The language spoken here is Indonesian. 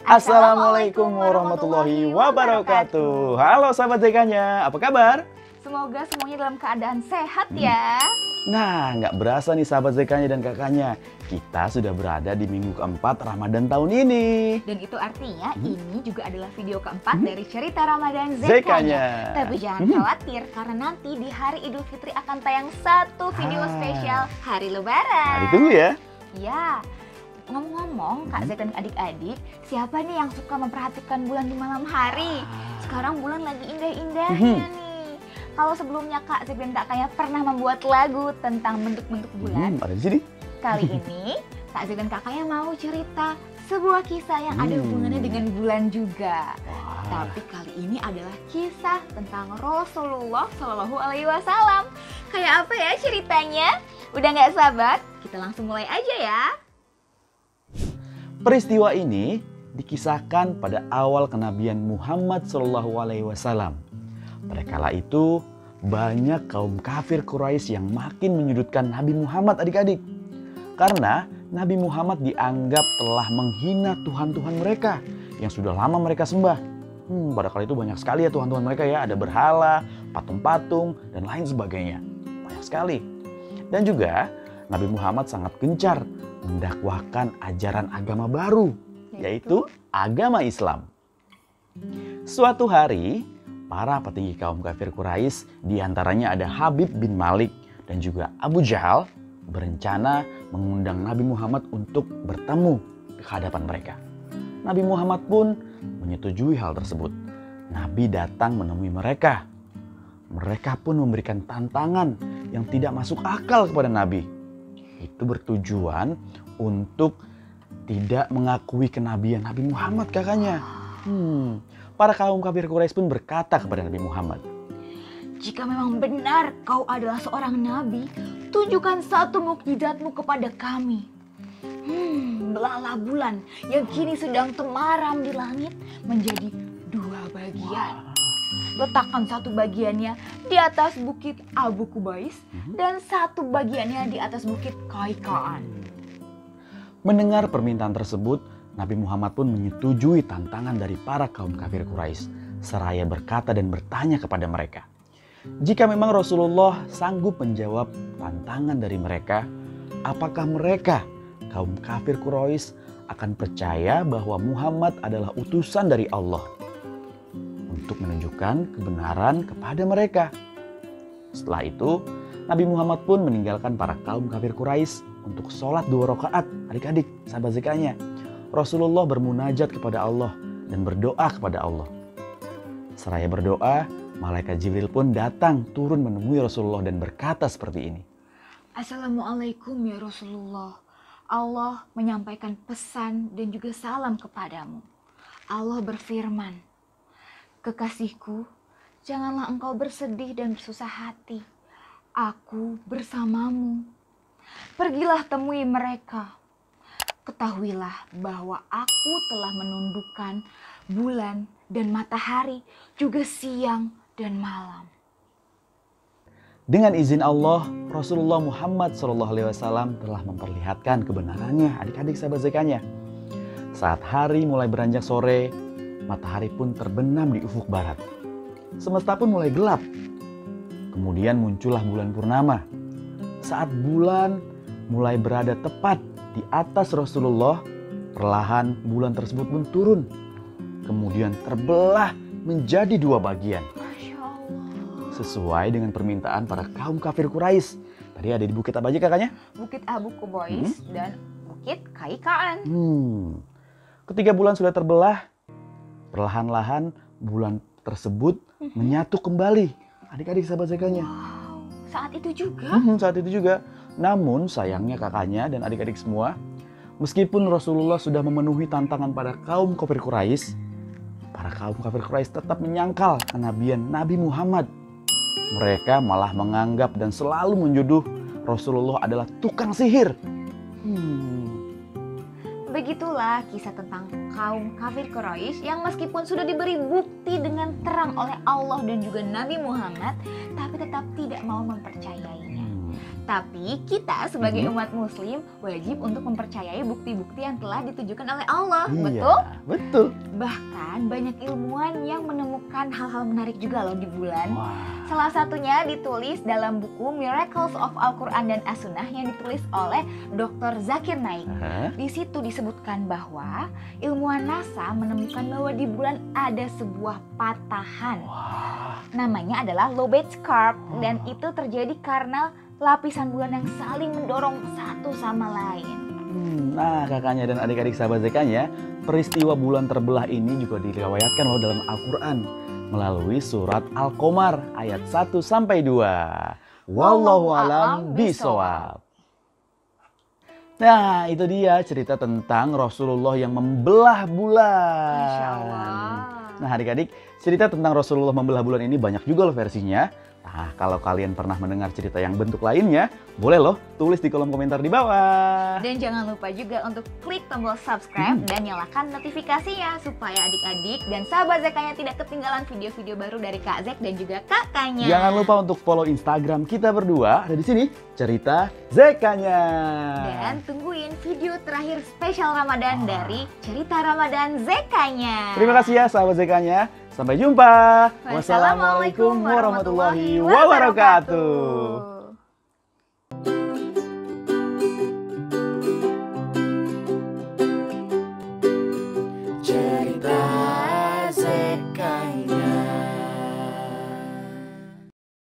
Assalamualaikum warahmatullahi wabarakatuh. Halo sahabat ZK-nya, apa kabar? Semoga semuanya dalam keadaan sehat ya. Nah, nggak berasa nih sahabat ZK-nya dan kakaknya, kita sudah berada di minggu keempat Ramadan tahun ini. Dan itu artinya ini juga adalah video keempat dari cerita Ramadan ZK-nya. Tapi jangan khawatir, karena nanti di hari Idul Fitri akan tayang satu video spesial hari Lebaran. Nah, ditunggu ya. Ya. Ngomong-ngomong, Kak Z dan adik-adik, siapa nih yang suka memperhatikan bulan di malam hari? Sekarang bulan lagi indah-indahnya nih. Kalau sebelumnya Kak Z dan kakaknya pernah membuat lagu tentang bentuk-bentuk bulan, Ada di sini. kali ini Kak Z dan kakaknya mau cerita sebuah kisah yang ada hubungannya dengan bulan juga. Tapi kali ini adalah kisah tentang Rasulullah Shallallahu Alaihi Wasallam. Kayak apa ya ceritanya? Udah nggak sabar? Kita langsung mulai aja ya. Peristiwa ini dikisahkan pada awal kenabian Muhammad SAW. Pada kala itu banyak kaum kafir Quraisy yang makin menyudutkan Nabi Muhammad adik-adik. Karena Nabi Muhammad dianggap telah menghina Tuhan-Tuhan mereka yang sudah lama mereka sembah. Pada kala itu banyak sekali ya Tuhan-Tuhan mereka ya. Ada berhala, patung-patung, dan lain sebagainya. Banyak sekali. Dan juga Nabi Muhammad sangat gencar mendakwahkan ajaran agama baru, yaitu agama Islam. Suatu hari, para petinggi kaum kafir Quraisy, diantaranya ada Habib bin Malik dan juga Abu Jahal, berencana mengundang Nabi Muhammad untuk bertemu di hadapan mereka. Nabi Muhammad pun menyetujui hal tersebut. Nabi datang menemui mereka. Mereka pun memberikan tantangan yang tidak masuk akal kepada Nabi. Itu bertujuan untuk tidak mengakui kenabian Nabi Muhammad kakaknya. Para kaum kafir Quraisy pun berkata kepada Nabi Muhammad, "Jika memang benar kau adalah seorang nabi, tunjukkan satu mukjizatmu kepada kami." Belalah bulan yang kini sedang temaram di langit menjadi dua bagian. Letakkan satu bagiannya di atas bukit Abu Kubais dan satu bagiannya di atas bukit Kaikaan. Mendengar permintaan tersebut, Nabi Muhammad pun menyetujui tantangan dari para kaum kafir Quraisy, seraya berkata dan bertanya kepada mereka, jika memang Rasulullah sanggup menjawab tantangan dari mereka, apakah mereka, kaum kafir Quraisy, akan percaya bahwa Muhammad adalah utusan dari Allah untuk menunjukkan kebenaran kepada mereka. Setelah itu, Nabi Muhammad pun meninggalkan para kaum kafir Quraisy untuk sholat 2 rakaat. Adik-adik, sahabat ZK-nya, Rasulullah bermunajat kepada Allah dan berdoa kepada Allah. Seraya berdoa, malaikat Jibril pun datang turun menemui Rasulullah dan berkata seperti ini. Assalamualaikum ya Rasulullah. Allah menyampaikan pesan dan juga salam kepadamu. Allah berfirman, "Kekasihku, janganlah engkau bersedih dan bersusah hati. Aku bersamamu. Pergilah temui mereka. Ketahuilah bahwa aku telah menundukkan bulan dan matahari, juga siang dan malam." Dengan izin Allah, Rasulullah Muhammad SAW telah memperlihatkan kebenarannya adik-adik sahabat ZK-nya. Saat hari mulai beranjak sore, matahari pun terbenam di ufuk barat. Semesta pun mulai gelap. Kemudian muncullah bulan purnama. Saat bulan mulai berada tepat di atas Rasulullah, perlahan bulan tersebut pun turun. Kemudian terbelah menjadi 2 bagian. Masya Allah. Sesuai dengan permintaan para kaum kafir Quraisy. Tadi ada di bukit apa aja kakaknya? Bukit Abu Kubais dan bukit Kaikaan. Ketika bulan sudah terbelah, perlahan-lahan bulan tersebut menyatu kembali. Adik-adik sahabat ZK-nya. Wow, saat itu juga? Saat itu juga. Namun sayangnya kakaknya dan adik-adik semua, meskipun Rasulullah sudah memenuhi tantangan pada kaum kafir Quraisy, para kaum kafir Quraisy tetap menyangkal kenabian Nabi Muhammad. Mereka malah menganggap dan selalu menjuduh Rasulullah adalah tukang sihir. Begitulah kisah tentang kaum kafir Quraisy yang meskipun sudah diberi bukti dengan terang oleh Allah dan juga Nabi Muhammad, tapi tetap tidak mau mempercayainya. Tapi kita sebagai umat muslim wajib untuk mempercayai bukti-bukti yang telah ditujukan oleh Allah. Iya, Betul? betul. Bahkan banyak ilmuwan yang menemukan hal-hal menarik juga loh di bulan. Wah. Salah satunya ditulis dalam buku Miracles of Al-Quran dan As-Sunnah yang ditulis oleh Dr. Zakir Naik. Di situ disebutkan bahwa ilmuwan NASA menemukan bahwa di bulan ada sebuah patahan. Wah. Namanya adalah lobate scarp dan itu terjadi karena lapisan bulan yang saling mendorong satu sama lain. Nah, kakaknya dan adik-adik sahabat Zekanya, peristiwa bulan terbelah ini juga diriwayatkan loh dalam Al-Quran melalui surat Al-Qamar ayat 1-2. Wallahu a'lam bishawab. Nah, itu dia cerita tentang Rasulullah yang membelah bulan. Masya Allah. Nah, adik-adik, cerita tentang Rasulullah membelah bulan ini banyak juga loh versinya. Nah, kalau kalian pernah mendengar cerita yang bentuk lainnya, boleh loh tulis di kolom komentar di bawah. Dan jangan lupa juga untuk klik tombol subscribe dan nyalakan notifikasinya supaya adik-adik dan sahabat Zekanya tidak ketinggalan video-video baru dari Kak Zek dan juga kakaknya. Jangan lupa untuk follow Instagram kita berdua, ada di sini, Cerita Zekanya. Dan tungguin video terakhir spesial Ramadan dari Cerita Ramadan Zekanya. Terima kasih ya sahabat Zekanya. Sampai jumpa. Wassalamualaikum warahmatullahi wabarakatuh.